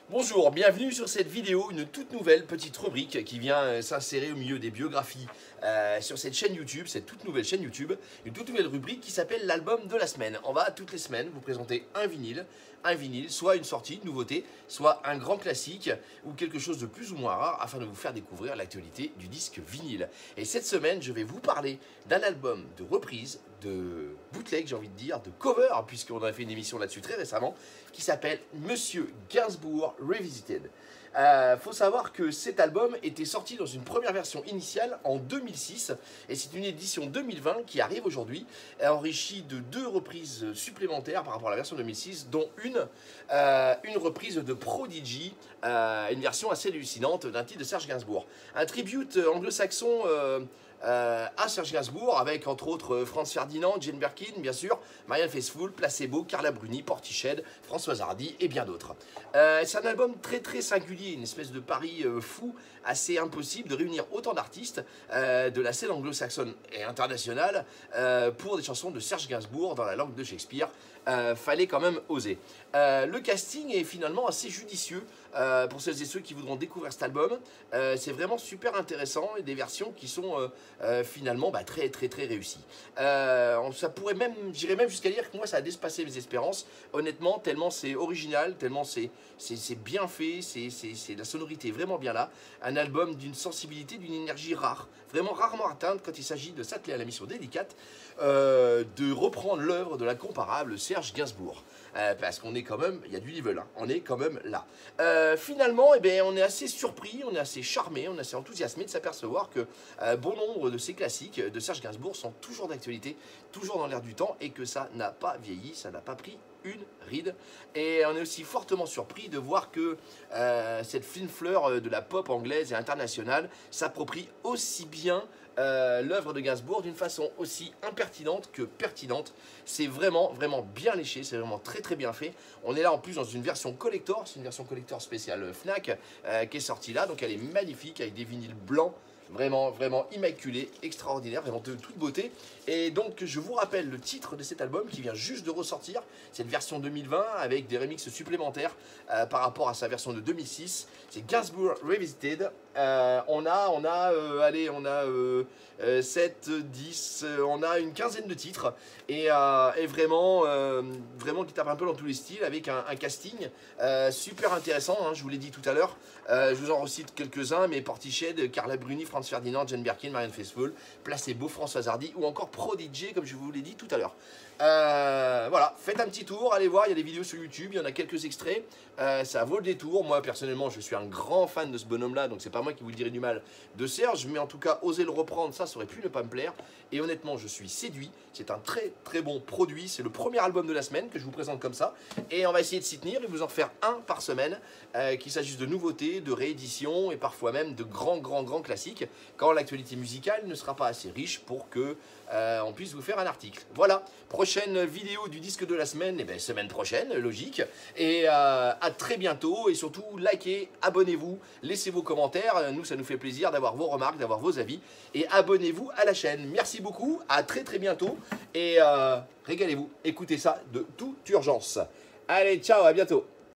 Bonjour, bienvenue sur cette vidéo, une toute nouvelle petite rubrique qui vient s'insérer au milieu des biographies sur cette chaîne YouTube, cette toute nouvelle chaîne YouTube, une toute nouvelle rubrique qui s'appelle l'album de la semaine. On va toutes les semaines vous présenter un vinyle, soit une sortie, une nouveauté, soit un grand classique ou quelque chose de plus ou moins rare afin de vous faire découvrir l'actualité du disque vinyle. Et cette semaine, je vais vous parler d'un album de reprise, de bootleg, j'ai envie de dire, de cover, puisqu'on a fait une émission là-dessus très récemment, qui s'appelle Monsieur Gainsbourg Revisited. Faut savoir que cet album était sorti dans une première version initiale en 2006 et c'est une édition 2020 qui arrive aujourd'hui, enrichie de 2 reprises supplémentaires par rapport à la version 2006, dont une reprise de Prodigy, une version assez hallucinante d'un titre de Serge Gainsbourg. Un tribute anglo-saxon à Serge Gainsbourg, avec entre autres Franz Ferdinand, Jane Birkin, bien sûr, Marianne Faithfull, Placebo, Carla Bruni, Portiched, Françoise Hardy et bien d'autres. C'est un album très très singulier, une espèce de pari fou, assez impossible de réunir autant d'artistes de la scène anglo-saxonne et internationale pour des chansons de Serge Gainsbourg dans la langue de Shakespeare. Fallait quand même oser. Le casting est finalement assez judicieux pour celles et ceux qui voudront découvrir cet album. C'est vraiment super intéressant et des versions qui sont finalement très très très réussies. Ça pourrait même, j'irais même jusqu'à dire que moi ça a dépassé mes espérances, honnêtement, tellement c'est original, tellement c'est bien fait, la sonorité est vraiment bien là. Un album d'une sensibilité, d'une énergie rare, vraiment rarement atteinte quand il s'agit de s'atteler à la mission délicate de reprendre l'œuvre de l'incomparable Serge Gainsbourg. Parce qu'on est quand même, il y a du level, hein, on est quand même là. Finalement, on est assez surpris, on est assez charmé, on est assez enthousiasmé de s'apercevoir que bon nombre de ces classiques de Serge Gainsbourg sont toujours d'actualité, toujours dans l'air du temps, et que ça n'a pas vieilli, ça n'a pas pris une ride. Et on est aussi fortement surpris de voir que cette fine fleur de la pop anglaise et internationale s'approprie aussi bien l'œuvre de Gainsbourg d'une façon aussi impertinente que pertinente. C'est vraiment bien léché, c'est vraiment très très bien fait. On est là en plus dans une version collector, c'est une version collector spéciale Fnac qui est sortie là, donc elle est magnifique avec des vinyles blancs. Vraiment immaculé, extraordinaire, vraiment de toute beauté. Et donc je vous rappelle le titre de cet album qui vient juste de ressortir, cette version 2020 avec des remixes supplémentaires par rapport à sa version de 2006. C'est Gainsbourg Revisited. On a 7, 10, on a une quinzaine de titres et vraiment qui tape un peu dans tous les styles avec un casting super intéressant, hein, je vous l'ai dit tout à l'heure. Je vous en recite quelques-uns, mais Portiched, Carla Bruni, Franz Ferdinand, Jane Birkin, Marianne Faithfull, Placebo, Françoise Hardy ou encore Prodigy, comme je vous l'ai dit tout à l'heure. Voilà, faites un petit tour, allez voir, il y a des vidéos sur YouTube, il y en a quelques extraits, ça vaut le détour. Moi personnellement je suis un grand fan de ce bonhomme là, donc c'est pas moi qui vous dirai du mal de Serge, mais en tout cas oser le reprendre, ça aurait pu ne pas me plaire, et honnêtement je suis séduit. C'est un très très bon produit, c'est le premier album de la semaine que je vous présente comme ça, et on va essayer de s'y tenir et vous en faire un par semaine, qu'il s'agisse de nouveautés, de rééditions et parfois même de grands classiques, quand l'actualité musicale ne sera pas assez riche pour que on puisse vous faire un article. Voilà, prochaine vidéo du disque de la semaine, semaine prochaine, logique, et à très bientôt, et surtout likez, abonnez-vous, laissez vos commentaires, nous ça nous fait plaisir d'avoir vos remarques, d'avoir vos avis, et abonnez-vous à la chaîne. Merci beaucoup, à très bientôt, et régalez-vous, écoutez ça de toute urgence. Allez, ciao, à bientôt.